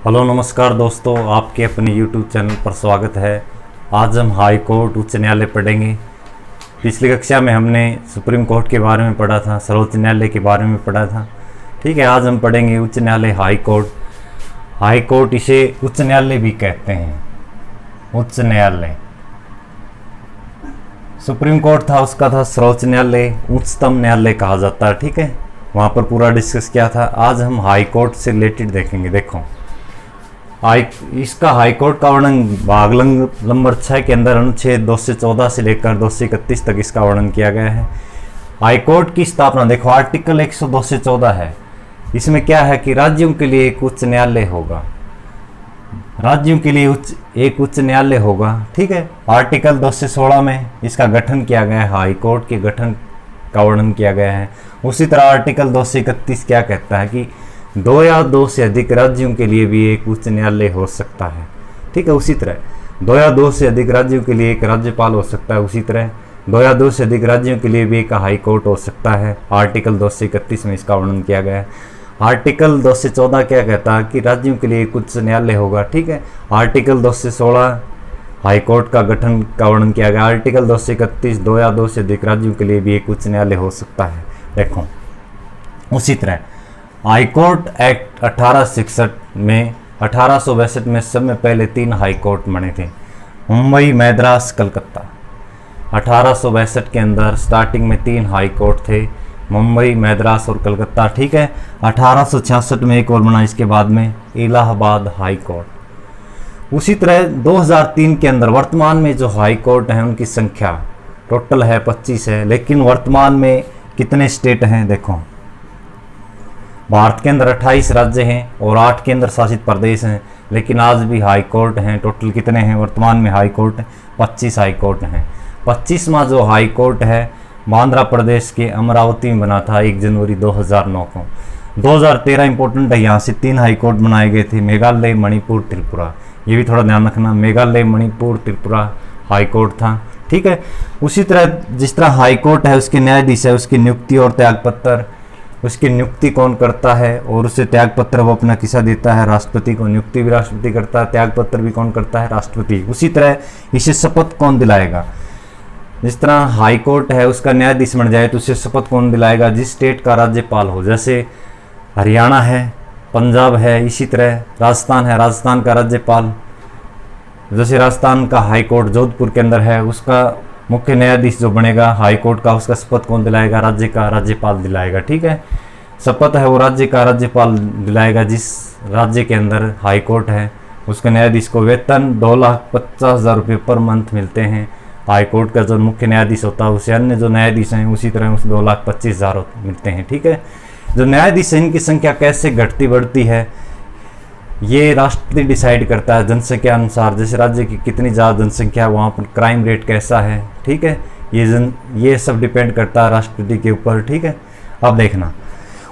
Hello नमस्कार दोस्तों, आपके अपने YouTube चैनल पर स्वागत है। आज हम हाई कोर्ट उच्च न्यायालय पढ़ेंगे। पिछली कक्षा में हमने सुप्रीम कोर्ट के बारे में पढ़ा था, सर्वोच्च न्यायालय के बारे में पढ़ा था। ठीक है, आज हम पढ़ेंगे उच्च न्यायालय हाई कोर्ट। हाई कोर्ट इसे उच्च न्यायालय भी कहते हैं। उच्च न्यायालय सुप्रीम कोर्ट था, उसका था सर्वोच्च न्यायालय, उच्चतम न्यायालय कहा जाता है। ठीक है, वहाँ पर पूरा डिस्कस किया था। आज हम हाई कोर्ट से रिलेटेड देखेंगे। देखो, इसका हाई कोर्ट का वर्णन भाग नंबर 6 के अंदर अनुच्छेद 214 से लेकर 231 तक इसका वर्णन किया गया है। हाई कोर्ट की स्थापना देखो आर्टिकल 102 से 14 है। इसमें क्या है कि राज्यों के लिए एक उच्च न्यायालय होगा। राज्यों के लिए एक उच्च न्यायालय होगा। ठीक है, आर्टिकल 2 से 16 में इसका गठन किया गया है। हाई कोर्ट के गठन का वर्णन किया गया है। उसी तरह आर्टिकल 2 से 31 क्या कहता है कि 2 या 2 से अधिक राज्यों के लिए भी एक उच्च न्यायालय हो सकता है। ठीक है, उसी तरह 2 या 2 से अधिक राज्यों के लिए एक राज्यपाल हो सकता है। उसी तरह 2 या 2 से अधिक राज्यों के लिए भी एक हाई कोर्ट हो सकता है। आर्टिकल 2 से 31 में इसका वर्णन किया गया है। आर्टिकल 2 से 14 क्या कहता है कि राज्यों के लिए एक उच्च न्यायालय होगा। ठीक है, आर्टिकल 2 से 16 हाई कोर्ट का गठन का वर्णन किया गया। आर्टिकल 2 से 31 2 या 2 से अधिक राज्यों के लिए भी एक उच्च न्यायालय हो सकता है। देखो, उसी तरह हाई कोर्ट एक्ट 1866 में 1862 में सब में पहले 3 हाई कोर्ट बने थे, मुंबई, मद्रास, कलकत्ता। 1862 के अंदर स्टार्टिंग में 3 हाई कोर्ट थे, मुंबई, मद्रास और कलकत्ता। ठीक है, 1866 में एक और बना, इसके बाद में इलाहाबाद हाई कोर्ट। उसी तरह 2003 के अंदर वर्तमान में जो हाई कोर्ट हैं उनकी संख्या टोटल है 25 है। लेकिन वर्तमान में कितने स्टेट हैं? देखो, भारत के अंदर 28 राज्य हैं और 8 केंद्र शासित प्रदेश हैं। लेकिन आज भी हाई कोर्ट हैं। टोटल कितने हैं वर्तमान में हाई कोर्ट? 25 हाई कोर्ट हैं। 25वां जो हाई कोर्ट है आंध्र प्रदेश के अमरावती में बना था 1 जनवरी 2009 को। 2013 इंपॉर्टेंट है, यहाँ से 3 हाई कोर्ट बनाए गए थे, मेघालय, मणिपुर, त्रिपुरा। ये भी थोड़ा ध्यान रखना, मेघालय, मणिपुर, त्रिपुरा हाई कोर्ट था। ठीक है, उसी तरह जिस तरह हाई कोर्ट है उसके न्यायाधीश है, उसकी नियुक्ति और त्यागपत्र, उसकी नियुक्ति कौन करता है और उसे त्यागपत्र वो अपना किसा देता है? राष्ट्रपति को। नियुक्ति भी राष्ट्रपति करता है, त्यागपत्र भी कौन करता है? राष्ट्रपति। उसी तरह इसे शपथ कौन दिलाएगा? जिस तरह हाई कोर्ट है उसका न्यायाधीश बन जाए तो उसे शपथ कौन दिलाएगा? जिस स्टेट का राज्यपाल हो, जैसे हरियाणा है, पंजाब है, इसी तरह राजस्थान है, राजस्थान का राज्यपाल। जैसे राजस्थान का हाई कोर्ट जोधपुर के अंदर है, उसका मुख्य न्यायाधीश जो बनेगा हाई कोर्ट का, उसका शपथ कौन दिलाएगा? राज्य का राज्यपाल दिलाएगा। ठीक है, शपथ है वो राज्य का राज्यपाल दिलाएगा। जिस राज्य के अंदर हाई कोर्ट है उसके न्यायाधीश को वेतन 2,50,000 रुपये पर मंथ मिलते हैं। हाई कोर्ट का जो मुख्य न्यायाधीश होता है उसे अन्य जो न्यायाधीश हैं उसी तरह उसे 2,25,000 मिलते हैं। ठीक है, जो न्यायाधीश है इनकी संख्या कैसे घटती बढ़ती है ये राष्ट्रपति डिसाइड करता है जनसंख्या अनुसार। जैसे राज्य की कितनी ज़्यादा जनसंख्या है, वहाँ पर क्राइम रेट कैसा है। ठीक है, ये सब डिपेंड करता है राष्ट्रपति के ऊपर। ठीक है, अब देखना,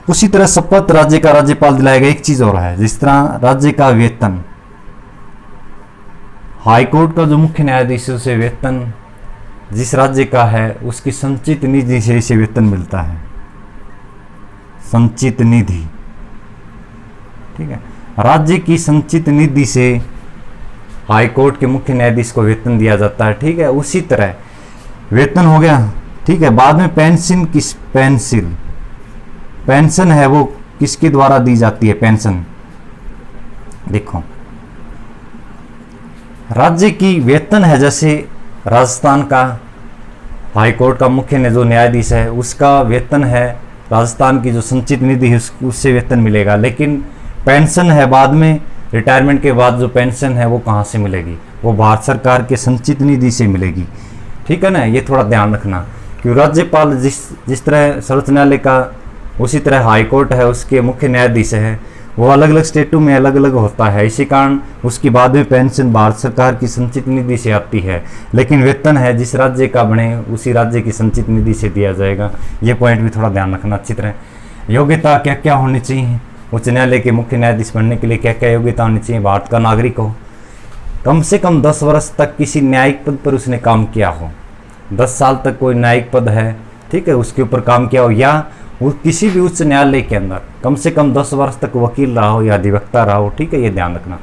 उसी तरह शपथ राज्य का राज्यपाल दिलाएगा। एक चीज़ और है, जिस तरह राज्य का वेतन, हाई कोर्ट का जो मुख्य न्यायाधीश है उसे वेतन जिस राज्य का है उसकी संचित निधि से इसे वेतन मिलता है। संचित निधि, ठीक है, राज्य की संचित निधि से हाई कोर्ट के मुख्य न्यायाधीश को वेतन दिया जाता है। ठीक है, उसी तरह वेतन हो गया। ठीक है, बाद में पेंशन पेंशन है वो किसके द्वारा दी जाती है? पेंशन देखो, राज्य की वेतन है, जैसे राजस्थान का हाई कोर्ट का मुख्य जो न्यायाधीश है उसका वेतन है, राजस्थान की जो संचित निधि है उससे वेतन मिलेगा। लेकिन पेंशन है बाद में रिटायरमेंट के बाद जो पेंशन है वो कहाँ से मिलेगी? वो भारत सरकार के संचित निधि से मिलेगी। ठीक है ना, ये थोड़ा ध्यान रखना। कि राज्यपाल जिस तरह सर्वोच्च न्यायालय का उसी तरह हाई कोर्ट है उसके मुख्य न्यायाधीश है, वो अलग अलग स्टेटों में अलग अलग होता है। इसी कारण उसकी बाद में पेंशन भारत सरकार की संचित निधि से आती है। लेकिन वेतन है जिस राज्य का बने उसी राज्य की संचित निधि से दिया जाएगा। ये पॉइंट भी थोड़ा ध्यान रखना अच्छी तरह। योग्यता क्या क्या होनी चाहिए? उच्च न्यायालय के मुख्य न्यायाधीश बनने के लिए क्या क्या योग्यता होनी चाहिए? भारत का नागरिक हो, कम से कम 10 वर्ष तक किसी न्यायिक पद पर उसने काम किया हो, 10 साल तक कोई न्यायिक पद है, ठीक है, उसके ऊपर काम किया हो, या वो किसी भी उच्च न्यायालय के अंदर कम से कम 10 वर्ष तक वकील रहा हो या अधिवक्ता रहा हो, ठीक है, ये ध्यान रखना।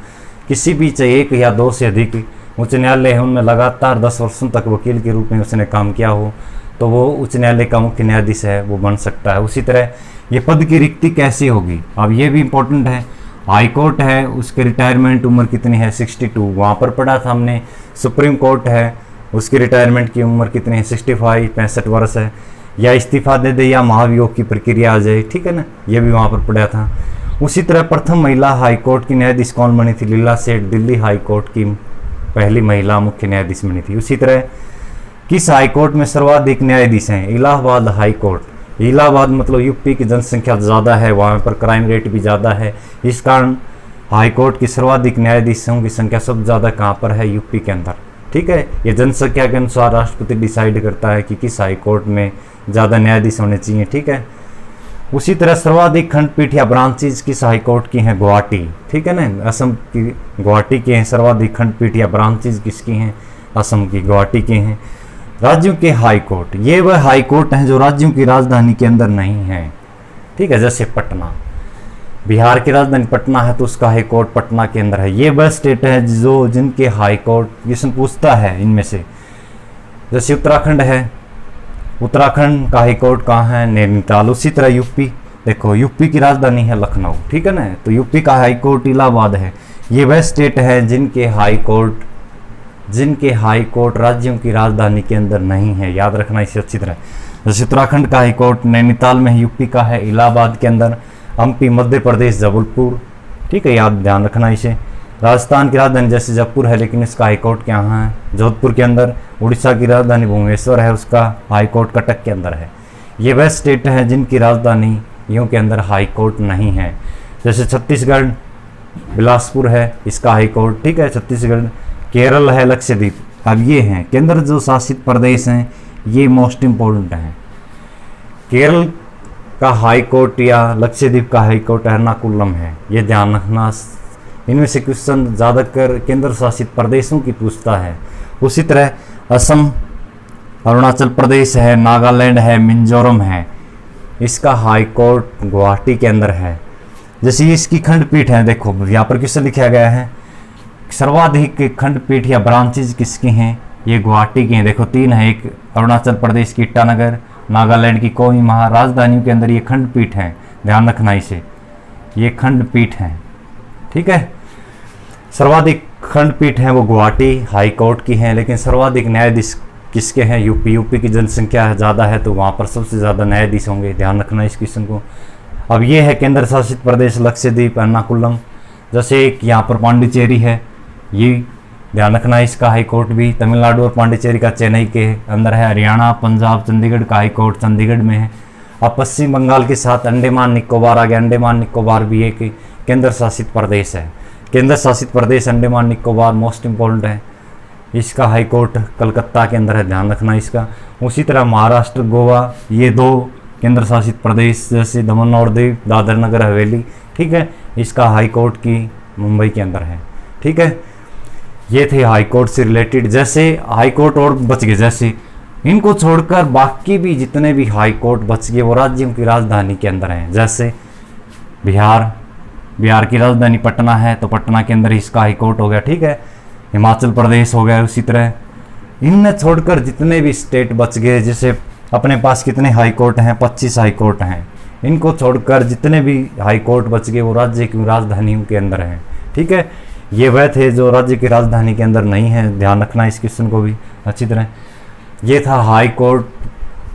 किसी भी चाहे 1 या 2 से अधिक उच्च न्यायालय है उनमें लगातार 10 वर्षों तक वकील के रूप में उसने काम किया हो तो वो उच्च न्यायालय का मुख्य न्यायाधीश है, वो बन सकता है। उसी तरह ये पद की रिक्ति कैसे होगी, अब ये भी इम्पोर्टेंट है। हाई कोर्ट है, उसके रिटायरमेंट उम्र कितनी है, 62, वहाँ पर पढ़ा था हमने। सुप्रीम कोर्ट है, उसकी रिटायरमेंट की उम्र कितनी है, 65, 65 वर्ष है। या इस्तीफा दे दे या महाभियोग की प्रक्रिया आ जाए, ठीक है ना, ये भी वहाँ पर पढ़ा था। उसी तरह प्रथम महिला हाई कोर्ट की न्यायाधीश कौन बनी थी, लीला सेठ, दिल्ली हाई कोर्ट की पहली महिला मुख्य न्यायाधीश बनी थी। उसी तरह किस हाई कोर्ट में सर्वाधिक न्यायाधीश हैं, इलाहाबाद हाई कोर्ट। इलाहाबाद मतलब यूपी की जनसंख्या ज़्यादा है, वहाँ पर क्राइम रेट भी ज़्यादा है, इस कारण हाई कोर्ट की सर्वाधिक न्यायाधीशों की संख्या सबसे ज़्यादा कहाँ पर है, यूपी के अंदर, ठीक है। ये जनसंख्या के अनुसार राष्ट्रपति डिसाइड करता है कि किस हाई कोर्ट में ज़्यादा न्यायाधीश होने चाहिए, ठीक है। उसी तरह सर्वाधिक खंडपीठ या ब्रांचेज किस हाई कोर्ट की हैं, गुवाहाटी, ठीक है ना, असम की गुवाहाटी के हैं। सर्वाधिक खंडपीठ या ब्रांचेज किसकी हैं, असम की गुवाहाटी के हैं। राज्यों के हाई कोर्ट, ये वह हाई कोर्ट हैं जो राज्यों की राजधानी के अंदर नहीं है, ठीक है। जैसे पटना, बिहार की राजधानी पटना है तो उसका हाई कोर्ट पटना के अंदर है। ये वह स्टेट है जो जिनके हाई कोर्ट, क्वेश्चन पूछता है इनमें से, जैसे उत्तराखंड है, उत्तराखंड का हाई कोर्ट कहाँ है, नैनीताल। उसी तरह यूपी, देखो यूपी की राजधानी है लखनऊ, ठीक है ना, तो यूपी का हाई कोर्ट इलाहाबाद है। ये वह स्टेट है जिनके हाई कोर्ट राज्यों की राजधानी के अंदर नहीं है, याद रखना इसे अच्छी तरह। जैसे उत्तराखंड का हाई कोर्ट नैनीताल में है, यूपी का है इलाहाबाद के अंदर, एमपी मध्य प्रदेश जबलपुर, ठीक है, याद ध्यान रखना इसे। राजस्थान की राजधानी जैसे जयपुर है लेकिन इसका हाई कोर्ट कहाँ है, जोधपुर के अंदर। उड़ीसा की राजधानी भुवनेश्वर है, उसका हाई कोर्ट कटक के अंदर है। ये वह स्टेट हैं जिनकी राजधानियों के अंदर हाई कोर्ट नहीं है। जैसे छत्तीसगढ़ बिलासपुर है, इसका हाई कोर्ट, ठीक है, छत्तीसगढ़। केरल है, लक्षद्वीप। अब ये हैं केंद्र जो शासित प्रदेश हैं, ये मोस्ट इम्पोर्टेंट हैं। केरल का हाई कोर्ट या लक्षद्वीप का हाई कोर्ट एर्नाकुलम है, ये ध्यान रखना। इनमें से क्वेश्चन ज़्यादातर केंद्र शासित प्रदेशों की पूछता है। उसी तरह असम, अरुणाचल प्रदेश है, नागालैंड है, मिजोरम है, इसका हाई कोर्ट गुवाहाटी के अंदर है। जैसे इसकी खंडपीठ है, देखो यहाँ पर क्वेश्चन लिखा गया है, सर्वाधिक खंडपीठ या ब्रांचेज किसकी हैं, ये गुवाहाटी की हैं। देखो 3 है, एक अरुणाचल प्रदेश की ईटानगर, नागालैंड की कोहिमा। राजधानियों के अंदर ये खंडपीठ है, ध्यान रखना इसे, ये खंडपीठ है, ठीक है। सर्वाधिक खंडपीठ है वो गुवाहाटी हाई कोर्ट की हैं, लेकिन सर्वाधिक न्यायाधीश किसके हैं, यूपी की जनसंख्या ज़्यादा है तो वहाँ पर सबसे ज़्यादा न्यायाधीश होंगे, ध्यान रखना इस क्वेश्चन को। अब ये है केंद्र शासित प्रदेश लक्षद्वीप, एर्नाकुलम। जैसे एक यहाँ पर पांडिचेरी है, ये ध्यान रखना इसका हाई कोर्ट भी तमिलनाडु और पांडिचेरी का चेन्नई के अंदर है। हरियाणा, पंजाब, चंडीगढ़ का हाई कोर्ट चंडीगढ़ में है। अब पश्चिम बंगाल के साथ अंडमान निकोबार आ गया, अंडमान निकोबार भी एक केंद्र शासित प्रदेश है। केंद्र शासित प्रदेश अंडमान निकोबार मोस्ट इम्पोर्टेंट है, इसका हाई कोर्ट कलकत्ता के अंदर है, ध्यान रखना इसका। उसी तरह महाराष्ट्र, गोवा, ये 2 केंद्र शासित प्रदेश, जैसे दमन और दीव, दादर नगर हवेली, ठीक है, इसका हाई कोर्ट की मुंबई के अंदर है, ठीक है। ये थे हाई कोर्ट से रिलेटेड। जैसे हाई कोर्ट और बच गए, जैसे इनको छोड़कर बाकी भी जितने भी हाई कोर्ट बच गए वो राज्यों की राजधानी के अंदर हैं। जैसे बिहार की राजधानी पटना है तो पटना के अंदर इसका हाई कोर्ट हो गया, ठीक है। हिमाचल प्रदेश हो गया। उसी तरह इनने छोड़कर जितने भी स्टेट बच गए, जैसे अपने पास कितने हाई कोर्ट हैं, 25 हाई कोर्ट हैं। इनको छोड़कर जितने भी हाई कोर्ट बच गए वो राज्य की राजधानियों के अंदर हैं, ठीक है। ये वह थे जो राज्य की राजधानी के अंदर नहीं है, ध्यान रखना इस क्वेश्चन को भी अच्छी तरह। ये था हाई कोर्ट।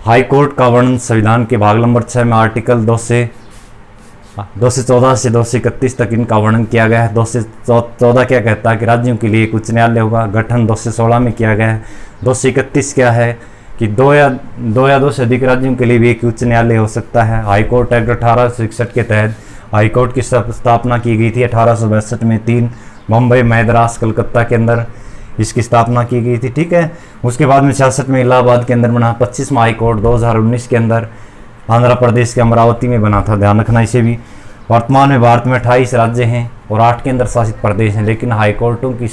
हाई कोर्ट का वर्णन संविधान के भाग नंबर 6 में आर्टिकल 214 से 231 तक इनका वर्णन किया गया है। 214 क्या कहता है कि राज्यों के लिए एक उच्च न्यायालय होगा, गठन 216 में किया गया है। 231 क्या है कि दो या दो से अधिक राज्यों के लिए भी एक उच्च न्यायालय हो सकता है। हाई कोर्ट एक्ट 1861 के तहत हाई कोर्ट की स्थापना की गई थी 1862 में। 3 मुंबई, मद्रास, कलकत्ता के अंदर इसकी स्थापना की गई थी, ठीक है। उसके बाद में 66 में इलाहाबाद के अंदर बना। 25वां हाई कोर्ट 2019 के अंदर आंध्र प्रदेश के अमरावती में बना था, ध्यान रखना इसे भी। वर्तमान में भारत में 28 राज्य हैं और 8 केंद्र शासित प्रदेश हैं, लेकिन हाई कोर्टों की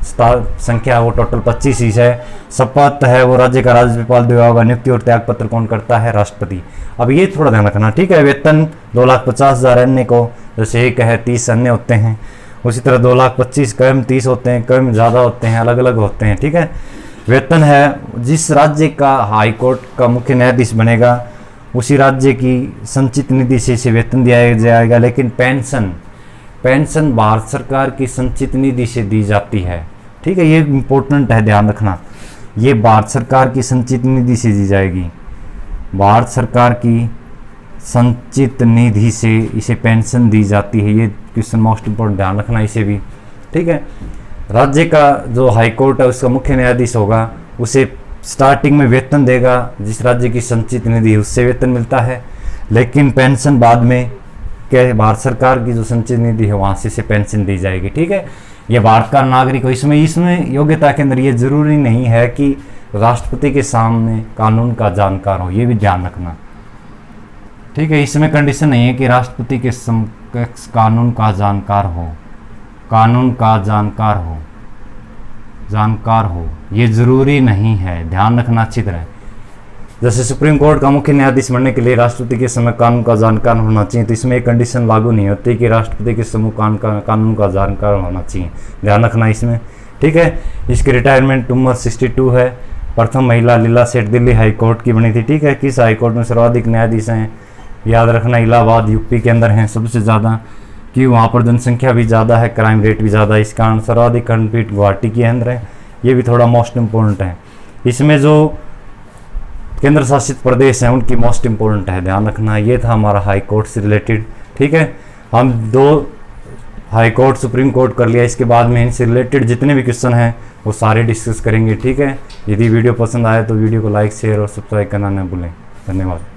संख्या वो टोटल 25 ही है। शपथ है वो राज्य का राज्यपाल दिया होगा। नियुक्ति और त्याग पत्र कौन करता है? राष्ट्रपति। अब ये थोड़ा ध्यान रखना, ठीक है। वेतन 2,50,000 अन्य को, जैसे एक है 30 अन्य होते हैं, उसी तरह 2,25,000 कम 30 होते हैं, कम ज़्यादा होते हैं, अलग अलग होते हैं, ठीक है। वेतन है जिस राज्य का हाई कोर्ट का मुख्य न्यायाधीश बनेगा उसी राज्य की संचित निधि से इसे वेतन दिया जाएगा। लेकिन पेंशन भारत सरकार की संचित निधि से दी जाती है, ठीक है। ये इम्पोर्टेंट है, ध्यान रखना, ये भारत सरकार की संचित निधि से दी जाएगी। भारत सरकार की संचित निधि से इसे पेंशन दी जाती है। ये क्वेश्चन मोस्ट इम्पोर्टेंट, ध्यान रखना इसे भी, ठीक है। राज्य का जो हाई कोर्ट है उसका मुख्य न्यायाधीश होगा, उसे स्टार्टिंग में वेतन देगा, जिस राज्य की संचित निधि है उससे वेतन मिलता है। लेकिन पेंशन बाद में क्या, भारत सरकार की जो संचित निधि है वहाँ से पेंशन दी जाएगी, ठीक है। ये भारत का नागरिक हो। इसमें योग्यता के अंदर ये जरूरी नहीं है कि राष्ट्रपति के सामने कानून का जानकार हो, ये भी ध्यान रखना, ठीक है। इसमें कंडीशन नहीं है कि राष्ट्रपति के समकक्ष कानून का जानकार हो, ये जरूरी नहीं है, ध्यान रखना अच्छी तरह। जैसे सुप्रीम कोर्ट का मुख्य न्यायाधीश बनने के लिए राष्ट्रपति के समय कानून का जानकार होना चाहिए, तो इसमें एक कंडीशन लागू नहीं होती कि राष्ट्रपति के समूह कानून का जानकार होना चाहिए, ध्यान रखना इसमें, ठीक है। इसकी रिटायरमेंट उम्र 62 है। प्रथम महिला लीला सेठ दिल्ली हाई कोर्ट की बनी थी, ठीक है। किस हाई कोर्ट में सर्वाधिक न्यायाधीश हैं? याद रखना इलाहाबाद यूपी के अंदर हैं सबसे ज़्यादा, कि वहाँ पर जनसंख्या भी ज़्यादा है, क्राइम रेट भी ज़्यादा है, इस कारण सर्वाधिक खंडपीठ गुवाहाटी के अंदर है। ये भी थोड़ा मोस्ट इम्पोर्टेंट है। इसमें जो केंद्र शासित प्रदेश हैं उनकी मोस्ट इम्पोर्टेंट है, ध्यान रखना। ये था हमारा हाई कोर्ट से रिलेटेड, ठीक है। हम 2 हाई कोर्ट सुप्रीम कोर्ट कर लिया, इसके बाद में इनसे रिलेटेड जितने भी क्वेश्चन हैं वो सारे डिस्कस करेंगे, ठीक है। यदि वीडियो पसंद आए तो वीडियो को लाइक शेयर और सब्सक्राइब करना न भूलें। धन्यवाद।